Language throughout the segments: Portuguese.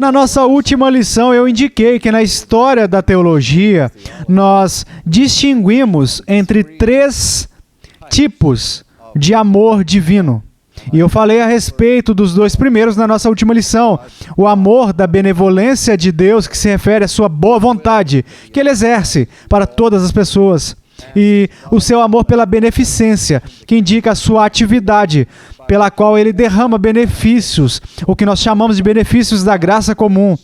Na nossa última lição, eu indiquei que na história da teologia, nós distinguimos entre 3 tipos de amor divino. E eu falei a respeito dos 2 primeiros na nossa última lição. O amor da benevolência de Deus, que se refere à sua boa vontade, que Ele exerce para todas as pessoas. E o seu amor pela beneficência, que indica a sua atividade, pela qual Ele derrama benefícios, o que nós chamamos de benefícios da graça comum,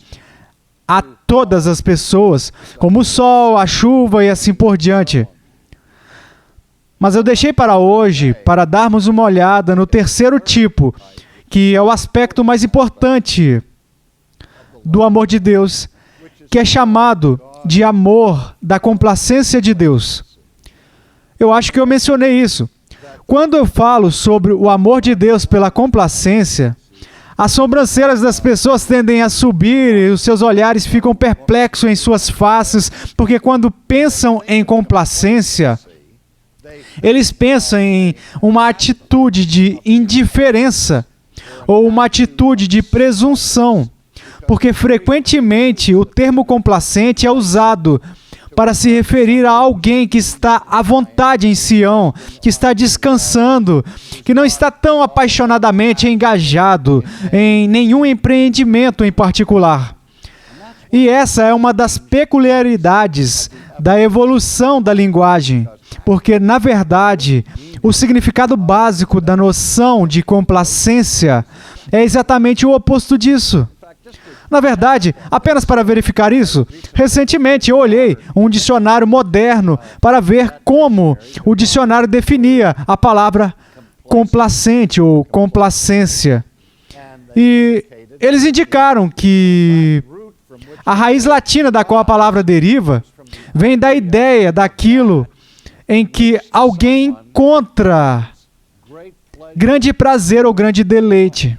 a todas as pessoas, como o sol, a chuva e assim por diante. Mas eu deixei para hoje, para darmos uma olhada no 3º tipo, que é o aspecto mais importante do amor de Deus, que é chamado de amor da complacência de Deus. Eu acho que eu mencionei isso. Quando eu falo sobre o amor de Deus pela complacência, as sobrancelhas das pessoas tendem a subir e os seus olhares ficam perplexos em suas faces, porque quando pensam em complacência, eles pensam em uma atitude de indiferença ou uma atitude de presunção, porque frequentemente o termo complacente é usado para se referir a alguém que está à vontade em Sião, que está descansando, que não está tão apaixonadamente engajado em nenhum empreendimento em particular. E essa é uma das peculiaridades da evolução da linguagem, porque, na verdade, o significado básico da noção de complacência é exatamente o oposto disso. Na verdade, apenas para verificar isso, recentemente eu olhei um dicionário moderno para ver como o dicionário definia a palavra complacente ou complacência. E eles indicaram que a raiz latina da qual a palavra deriva vem da ideia daquilo em que alguém encontra grande prazer ou grande deleite.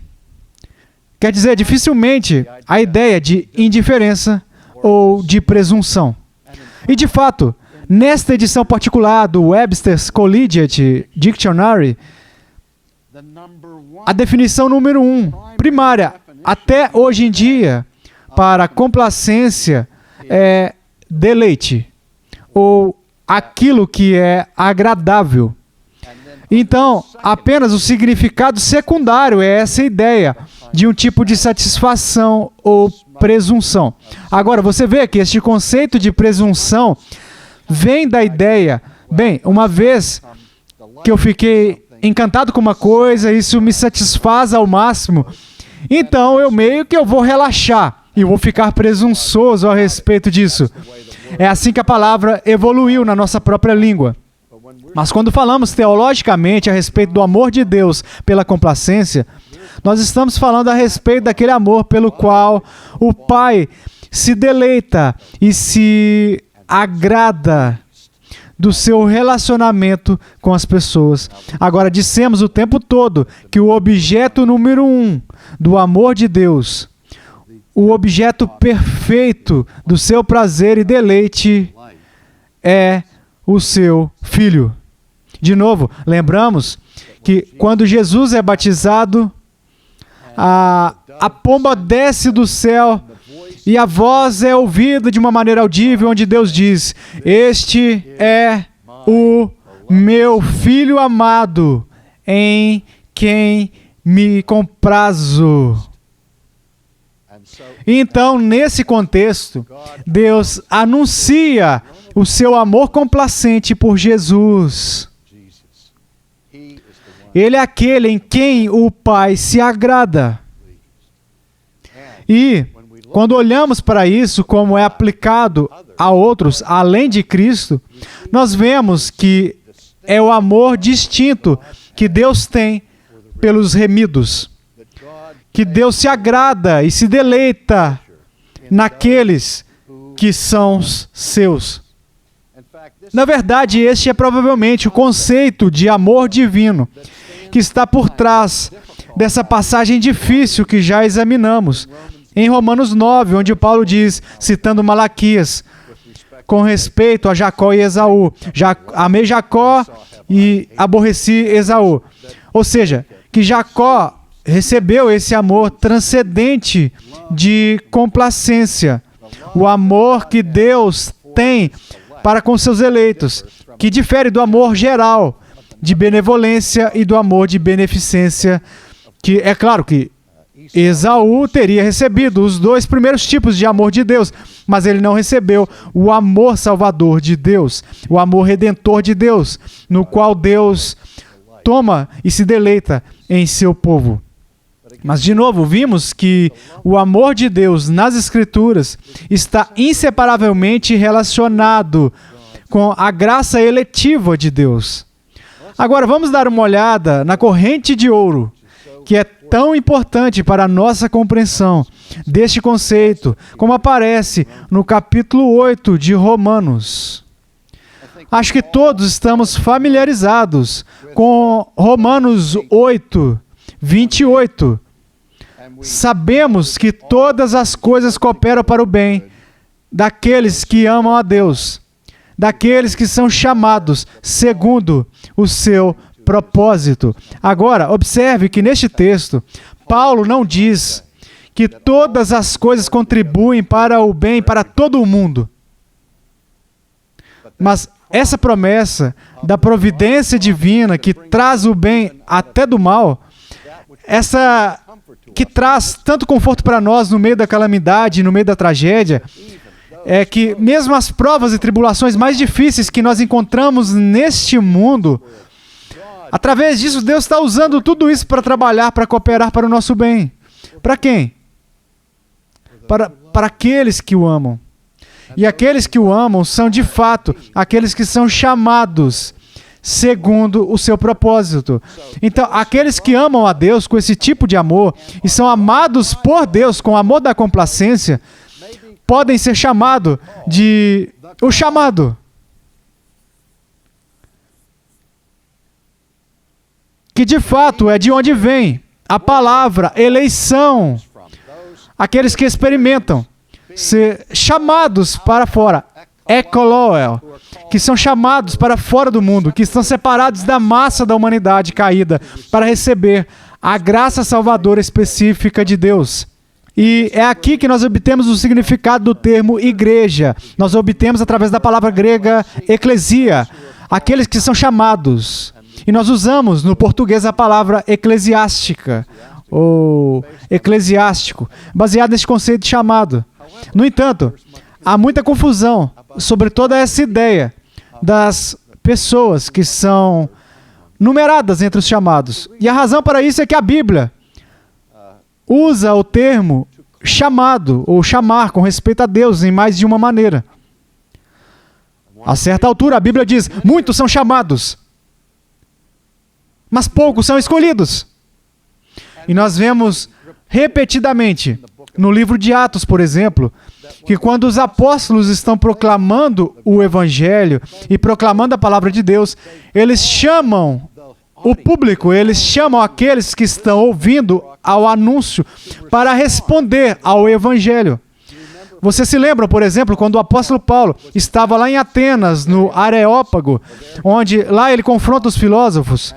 Quer dizer, dificilmente a ideia de indiferença ou de presunção. E, de fato, nesta edição particular do Webster's Collegiate Dictionary, a definição número 1, primária, até hoje em dia, para complacência é deleite, ou aquilo que é agradável. Então, apenas o significado secundário é essa ideia de um tipo de satisfação ou presunção. Agora, você vê que este conceito de presunção vem da ideia, bem, uma vez que eu fiquei encantado com uma coisa, isso me satisfaz ao máximo, então eu vou relaxar e vou ficar presunçoso a respeito disso. É assim que a palavra evoluiu na nossa própria língua. Mas quando falamos teologicamente a respeito do amor de Deus pela complacência, nós estamos falando a respeito daquele amor pelo qual o Pai se deleita e se agrada do seu relacionamento com as pessoas. Agora, dissemos o tempo todo que o objeto número 1 do amor de Deus, o objeto perfeito do seu prazer e deleite é o seu Filho. De novo, lembramos que quando Jesus é batizado, a pomba desce do céu e a voz é ouvida de uma maneira audível, onde Deus diz: "Este é o meu Filho amado, em quem me comprazo." Então, nesse contexto, Deus anuncia o seu amor complacente por Jesus. Ele é aquele em quem o Pai se agrada. E, quando olhamos para isso, como é aplicado a outros, além de Cristo, nós vemos que é o amor distinto que Deus tem pelos remidos. Que Deus se agrada e se deleita naqueles que são seus. Na verdade, este é provavelmente o conceito de amor divino que está por trás dessa passagem difícil que já examinamos em Romanos 9, onde Paulo diz, citando Malaquias, com respeito a Jacó e Esaú: amei Jacó e aborreci Esaú. Ou seja, que Jacó recebeu esse amor transcendente de complacência, o amor que Deus tem para com seus eleitos, que difere do amor geral de benevolência e do amor de beneficência, que é claro que Esaú teria recebido os dois primeiros tipos de amor de Deus, mas ele não recebeu o amor salvador de Deus, o amor redentor de Deus, no qual Deus toma e se deleita em seu povo. Mas, de novo, vimos que o amor de Deus nas Escrituras está inseparavelmente relacionado com a graça eletiva de Deus. Agora, vamos dar uma olhada na corrente de ouro, que é tão importante para a nossa compreensão deste conceito, como aparece no capítulo 8 de Romanos. Acho que todos estamos familiarizados com Romanos 8, 28. Sabemos que todas as coisas cooperam para o bem daqueles que amam a Deus, daqueles que são chamados segundo o seu propósito. Agora, observe que neste texto, Paulo não diz que todas as coisas contribuem para o bem para todo o mundo. Mas essa promessa da providência divina que traz o bem até do mal, essa que traz tanto conforto para nós no meio da calamidade, no meio da tragédia, é que mesmo as provas e tribulações mais difíceis que nós encontramos neste mundo, através disso, Deus está usando tudo isso para trabalhar, para cooperar para o nosso bem. Para quem? Para aqueles que o amam. E aqueles que o amam são, de fato, aqueles que são chamados segundo o seu propósito. Então, aqueles que amam a Deus com esse tipo de amor e são amados por Deus com o amor da complacência, podem ser chamados de o chamado. Que de fato é de onde vem a palavra eleição. Aqueles que experimentam ser chamados para fora, ekoloel, que são chamados para fora do mundo, que estão separados da massa da humanidade caída para receber a graça salvadora específica de Deus. E é aqui que nós obtemos o significado do termo igreja. Nós obtemos através da palavra grega eclesia, aqueles que são chamados. E nós usamos no português a palavra eclesiástica, ou eclesiástico, baseado nesse conceito de chamado. No entanto, há muita confusão sobre toda essa ideia das pessoas que são numeradas entre os chamados. E a razão para isso é que a Bíblia usa o termo chamado ou chamar com respeito a Deus em mais de uma maneira. A certa altura, a Bíblia diz: muitos são chamados, mas poucos são escolhidos. E nós vemos repetidamente no livro de Atos, por exemplo, que quando os apóstolos estão proclamando o Evangelho e proclamando a palavra de Deus, eles chamam o público, eles chamam aqueles que estão ouvindo ao anúncio para responder ao Evangelho. Você se lembra, por exemplo, quando o apóstolo Paulo estava lá em Atenas, no Areópago, onde lá ele confronta os filósofos,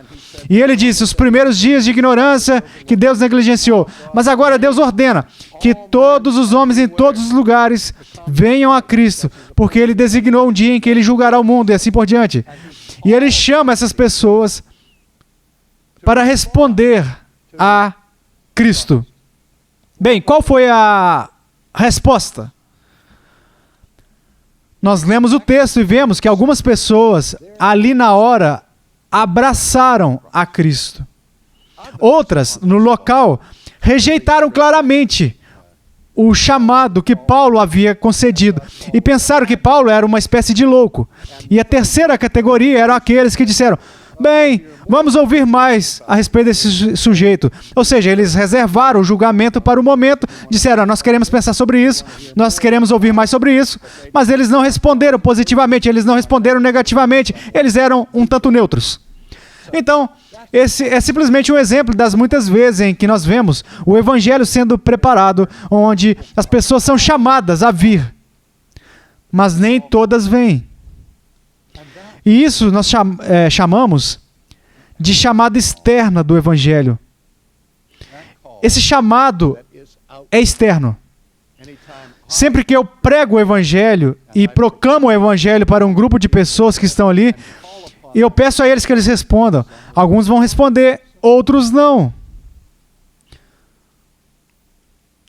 e ele disse: os primeiros dias de ignorância que Deus negligenciou, mas agora Deus ordena que todos os homens em todos os lugares venham a Cristo, porque Ele designou um dia em que Ele julgará o mundo e assim por diante. E Ele chama essas pessoas para responder a Cristo. Bem, qual foi a resposta? Nós lemos o texto e vemos que algumas pessoas ali na hora abraçaram a Cristo. Outras, no local, rejeitaram claramente o chamado que Paulo havia concedido e pensaram que Paulo era uma espécie de louco. E a terceira categoria eram aqueles que disseram: bem, vamos ouvir mais a respeito desse sujeito. Ou seja, eles reservaram o julgamento para o momento, disseram: nós queremos pensar sobre isso, nós queremos ouvir mais sobre isso, mas eles não responderam positivamente, eles não responderam negativamente, eles eram um tanto neutros. Então, esse é simplesmente um exemplo das muitas vezes em que nós vemos o Evangelho sendo preparado, onde as pessoas são chamadas a vir, mas nem todas vêm. E isso nós chamamos de chamada externa do Evangelho. esse chamado é externo. Sempre que eu prego o Evangelho e proclamo o Evangelho para um grupo de pessoas que estão ali, eu peço a eles que eles respondam. Alguns vão responder, outros não.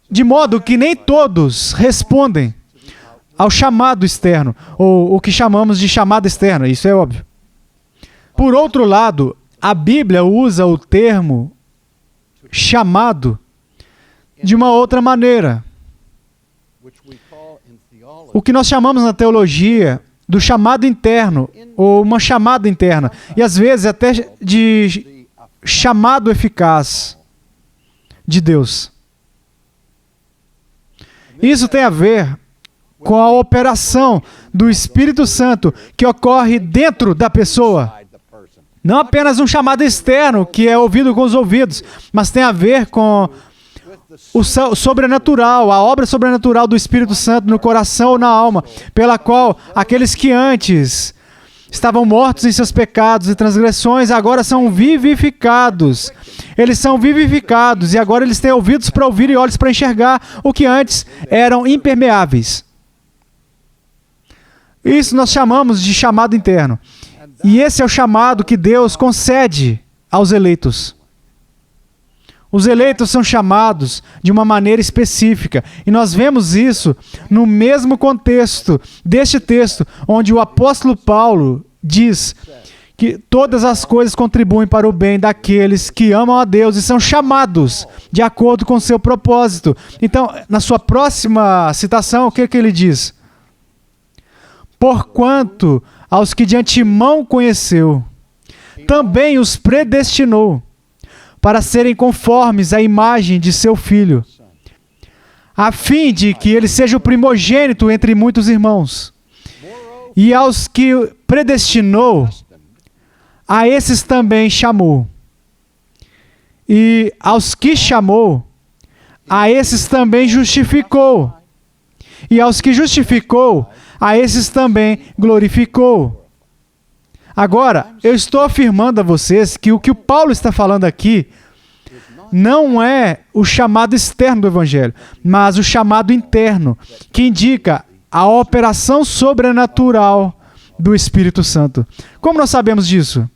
De modo que nem todos respondem ao chamado externo, ou o que chamamos de chamada externa, isso é óbvio. Por outro lado, a Bíblia usa o termo chamado de uma outra maneira. O que nós chamamos na teologia do chamado interno, ou uma chamada interna, e às vezes até de chamado eficaz de Deus. Isso tem a ver com a operação do Espírito Santo que ocorre dentro da pessoa. Não apenas um chamado externo que é ouvido com os ouvidos, mas tem a ver com o sobrenatural, a obra sobrenatural do Espírito Santo no coração ou na alma, pela qual aqueles que antes estavam mortos em seus pecados e transgressões, agora são vivificados. Eles são vivificados e agora eles têm ouvidos para ouvir e olhos para enxergar o que antes eram impermeáveis. Isso nós chamamos de chamado interno. E esse é o chamado que Deus concede aos eleitos. Os eleitos são chamados de uma maneira específica. E nós vemos isso no mesmo contexto deste texto, onde o apóstolo Paulo diz que todas as coisas contribuem para o bem daqueles que amam a Deus e são chamados de acordo com o seu propósito. Então, na sua próxima citação, o que ele diz? Porquanto aos que de antemão conheceu, também os predestinou para serem conformes à imagem de seu Filho, a fim de que ele seja o primogênito entre muitos irmãos. E aos que predestinou, a esses também chamou. E aos que chamou, a esses também justificou. E aos que justificou, a esses também glorificou. Agora, eu estou afirmando a vocês que o Paulo está falando aqui não é o chamado externo do Evangelho, mas o chamado interno, que indica a operação sobrenatural do Espírito Santo. Como nós sabemos disso?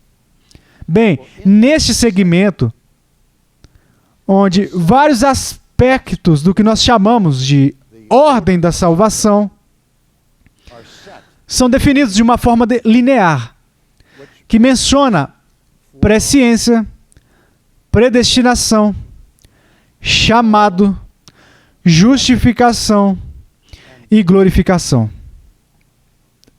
Bem, neste segmento, onde vários aspectos do que nós chamamos de ordem da salvação são definidos de uma forma linear, que menciona presciência, predestinação, chamado, justificação e glorificação.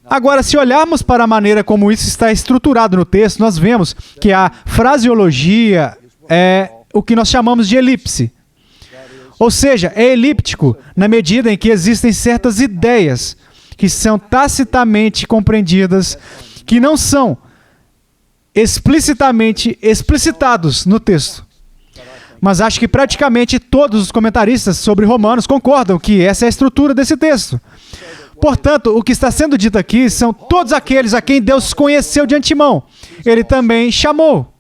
Agora, se olharmos para a maneira como isso está estruturado no texto, nós vemos que a fraseologia é o que nós chamamos de elipse. Ou seja, é elíptico na medida em que existem certas ideias que são tacitamente compreendidas, que não são explicitamente explicitados no texto. Mas acho que praticamente todos os comentaristas sobre Romanos concordam que essa é a estrutura desse texto. Portanto, o que está sendo dito aqui são todos aqueles a quem Deus conheceu de antemão. Ele também chamou.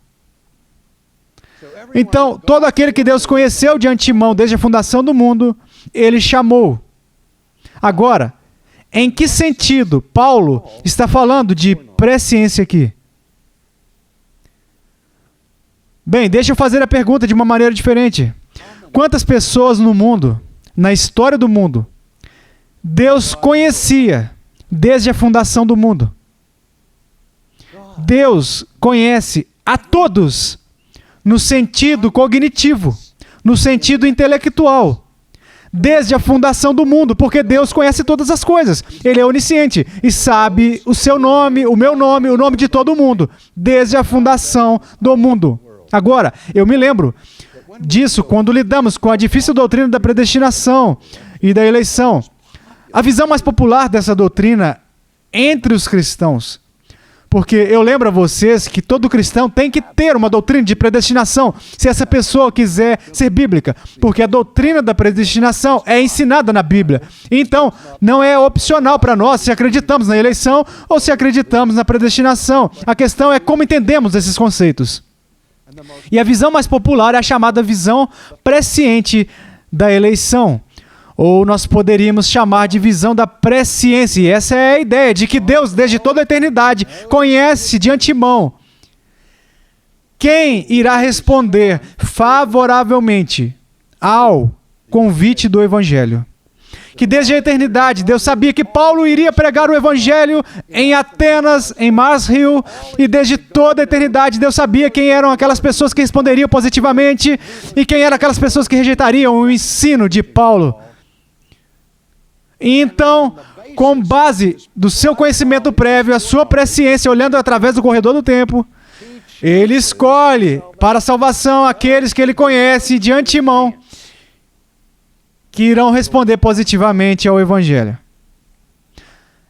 Então, todo aquele que Deus conheceu de antemão desde a fundação do mundo, Ele chamou. Agora, em que sentido Paulo está falando de presciência aqui? Bem, deixa eu fazer a pergunta de uma maneira diferente. Quantas pessoas no mundo, na história do mundo, Deus conhecia desde a fundação do mundo? Deus conhece a todos no sentido cognitivo, no sentido intelectual, desde a fundação do mundo, porque Deus conhece todas as coisas. Ele é onisciente e sabe o seu nome, o meu nome, o nome de todo mundo, desde a fundação do mundo. Agora, eu me lembro disso quando lidamos com a difícil doutrina da predestinação e da eleição. A visão mais popular dessa doutrina entre os cristãos, porque eu lembro a vocês que todo cristão tem que ter uma doutrina de predestinação, se essa pessoa quiser ser bíblica, porque a doutrina da predestinação é ensinada na Bíblia. Então, não é opcional para nós se acreditamos na eleição ou se acreditamos na predestinação. A questão é como entendemos esses conceitos. E a visão mais popular é a chamada visão presciente da eleição. Ou nós poderíamos chamar de visão da presciência. E essa é a ideia de que Deus, desde toda a eternidade, conhece de antemão quem irá responder favoravelmente ao convite do Evangelho. Que desde a eternidade, Deus sabia que Paulo iria pregar o Evangelho em Atenas, em Mars Hill, e desde toda a eternidade, Deus sabia quem eram aquelas pessoas que responderiam positivamente e quem eram aquelas pessoas que rejeitariam o ensino de Paulo. E então, com base do seu conhecimento prévio, a sua presciência, olhando através do corredor do tempo, ele escolhe para a salvação aqueles que ele conhece de antemão, que irão responder positivamente ao Evangelho.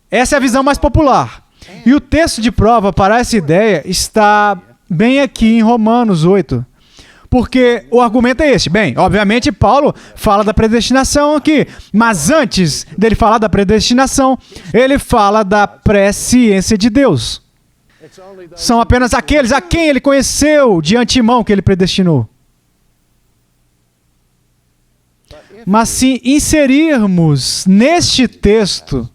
Essa é a visão mais popular. E o texto de prova para essa ideia está bem aqui em Romanos 8. Porque o argumento é este. Bem, obviamente Paulo fala da predestinação aqui, mas antes dele falar da predestinação, ele fala da presciência de Deus. São apenas aqueles a quem ele conheceu de antemão que ele predestinou. Mas se inserirmos neste texto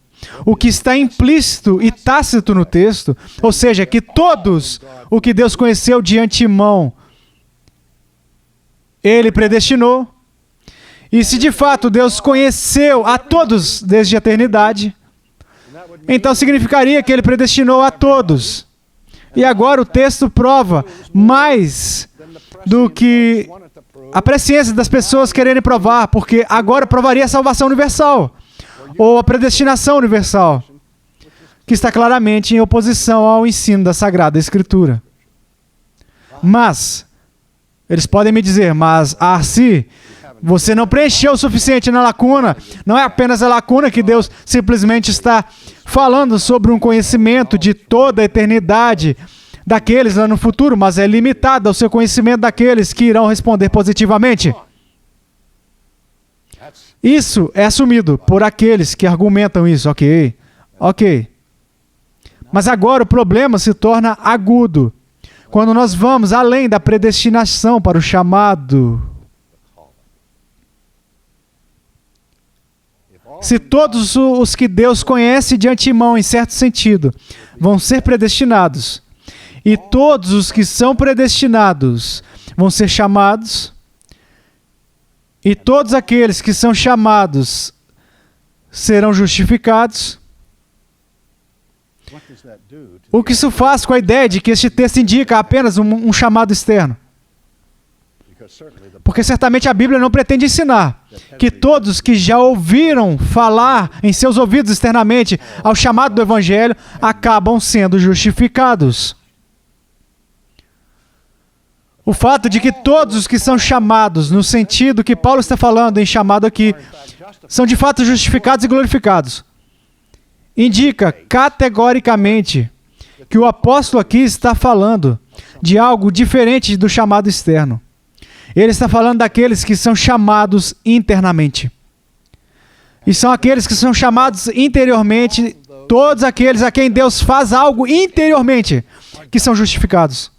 o que está implícito e tácito no texto, ou seja, que todos o que Deus conheceu de antemão, ele predestinou, e se de fato Deus conheceu a todos desde a eternidade, então significaria que ele predestinou a todos. E agora o texto prova mais do que a presciência das pessoas quererem provar, porque agora provaria a salvação universal, ou a predestinação universal, que está claramente em oposição ao ensino da Sagrada Escritura. Mas, eles podem me dizer, mas Arci, você não preencheu o suficiente na lacuna. Não é apenas a lacuna que Deus simplesmente está falando sobre um conhecimento de toda a eternidade daqueles lá no futuro, mas é limitado ao seu conhecimento daqueles que irão responder positivamente. Isso é assumido por aqueles que argumentam isso. Ok. Mas agora o problema se torna agudo quando nós vamos além da predestinação para o chamado. Se todos os que Deus conhece de antemão, em certo sentido, vão ser predestinados, e todos os que são predestinados vão ser chamados, e todos aqueles que são chamados serão justificados, o que isso faz com a ideia de que este texto indica apenas um chamado externo? Porque certamente a Bíblia não pretende ensinar que todos que já ouviram falar em seus ouvidos externamente ao chamado do Evangelho acabam sendo justificados. O fato de que todos os que são chamados, no sentido que Paulo está falando em chamado aqui, são de fato justificados e glorificados, indica categoricamente que o apóstolo aqui está falando de algo diferente do chamado externo. Ele está falando daqueles que são chamados internamente. E são aqueles que são chamados interiormente, todos aqueles a quem Deus faz algo interiormente, que são justificados.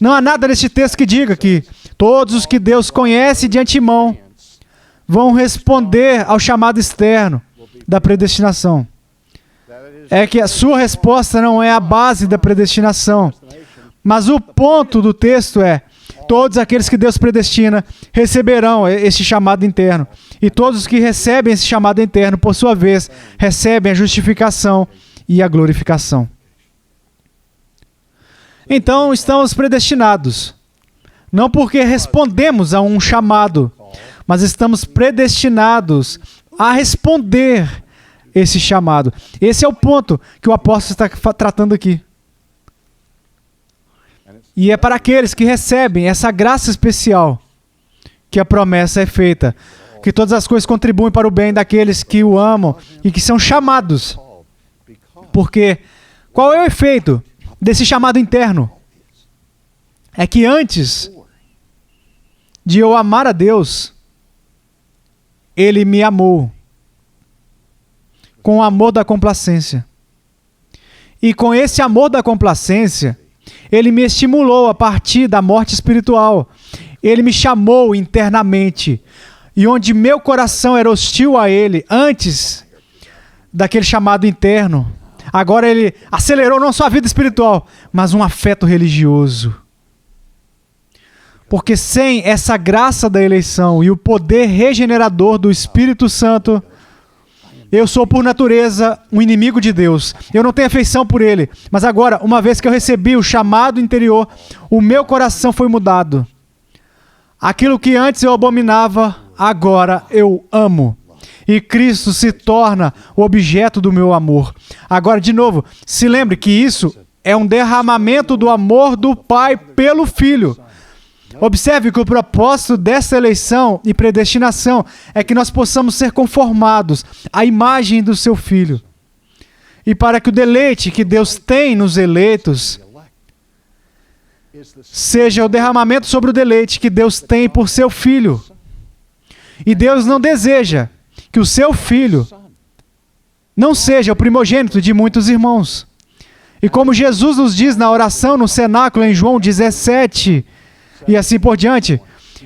Não há nada neste texto que diga que todos os que Deus conhece de antemão vão responder ao chamado externo da predestinação. É que a sua resposta não é a base da predestinação. Mas o ponto do texto é: todos aqueles que Deus predestina receberão esse chamado interno. E todos os que recebem esse chamado interno, por sua vez, recebem a justificação e a glorificação. Então, estamos predestinados. Não porque respondemos a um chamado, mas estamos predestinados a responder esse chamado. Esse é o ponto que o apóstolo está tratando aqui. E é para aqueles que recebem essa graça especial que a promessa é feita, que todas as coisas contribuem para o bem daqueles que o amam e que são chamados. Porque qual é o efeito desse chamado interno? É que antes de eu amar a Deus, Ele me amou com o amor da complacência. E com esse amor da complacência, Ele me estimulou a partir da morte espiritual. Ele me chamou internamente. E onde meu coração era hostil a Ele, antes daquele chamado interno, agora Ele acelerou não só a vida espiritual, mas um afeto religioso. Porque sem essa graça da eleição e o poder regenerador do Espírito Santo, eu sou por natureza um inimigo de Deus. Eu não tenho afeição por Ele. Mas agora, uma vez que eu recebi o chamado interior, o meu coração foi mudado. Aquilo que antes eu abominava, agora eu amo. E Cristo se torna o objeto do meu amor. Agora, de novo, se lembre que isso é um derramamento do amor do Pai pelo Filho. Observe que o propósito dessa eleição e predestinação é que nós possamos ser conformados à imagem do seu Filho. E para que o deleite que Deus tem nos eleitos seja o derramamento sobre o deleite que Deus tem por seu Filho. E Deus não deseja que o seu Filho não seja o primogênito de muitos irmãos. E como Jesus nos diz na oração no cenáculo em João 17, e assim por diante,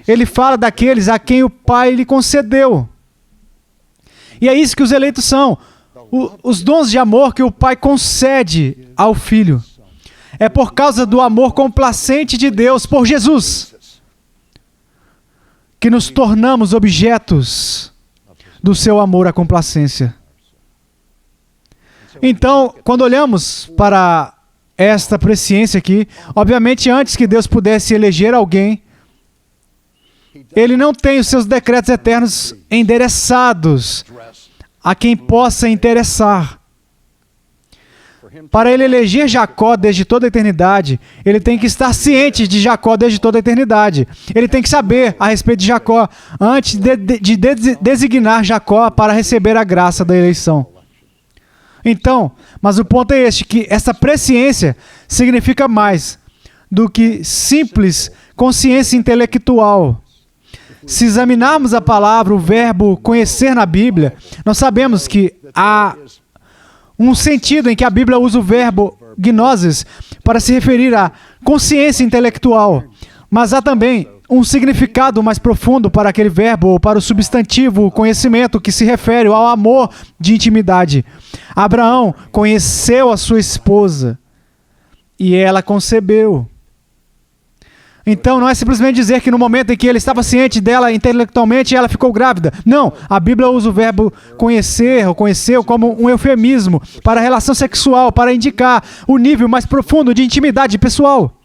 Ele fala daqueles a quem o Pai lhe concedeu. E é isso que os eleitos são. Os dons de amor que o Pai concede ao Filho. É por causa do amor complacente de Deus por Jesus que nos tornamos objetos do seu amor à complacência. Então, quando olhamos para esta presciência aqui, obviamente antes que Deus pudesse eleger alguém, Ele não tem os seus decretos eternos endereçados a quem possa interessar. Para Ele eleger Jacó desde toda a eternidade, Ele tem que estar ciente de Jacó desde toda a eternidade. Ele tem que saber a respeito de Jacó antes de designar Jacó para receber a graça da eleição. Então, mas o ponto é este, que essa presciência significa mais do que simples consciência intelectual. Se examinarmos a palavra, o verbo conhecer na Bíblia, nós sabemos que há um sentido em que a Bíblia usa o verbo gnosis para se referir à consciência intelectual, mas há também um significado mais profundo para aquele verbo, ou para o substantivo conhecimento, que se refere ao amor de intimidade. Abraão conheceu a sua esposa e ela concebeu. Então, não é simplesmente dizer que no momento em que ele estava ciente dela intelectualmente, ela ficou grávida. Não, a Bíblia usa o verbo conhecer ou conheceu como um eufemismo para a relação sexual, para indicar o nível mais profundo de intimidade pessoal.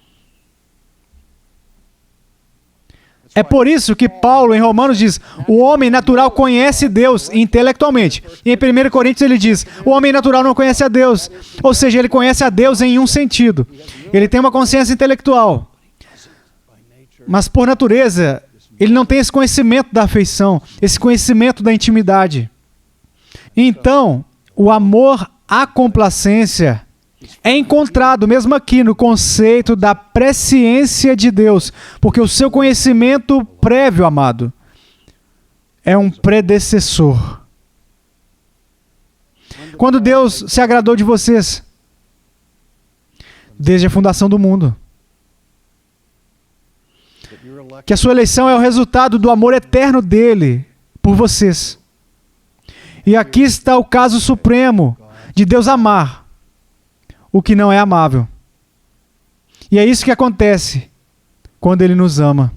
É por isso que Paulo, em Romanos, diz: o homem natural conhece Deus intelectualmente. E em 1 Coríntios ele diz: o homem natural não conhece a Deus. Ou seja, ele conhece a Deus em um sentido. Ele tem uma consciência intelectual. Mas por natureza, ele não tem esse conhecimento da afeição, esse conhecimento da intimidade. Então, o amor à complacência é encontrado mesmo aqui no conceito da presciência de Deus, porque o seu conhecimento prévio, amado, é um predecessor. Quando Deus se agradou de vocês? Desde a fundação do mundo. Que a sua eleição é o resultado do amor eterno dele por vocês. E aqui está o caso supremo de Deus amar o que não é amável. E é isso que acontece quando Ele nos ama.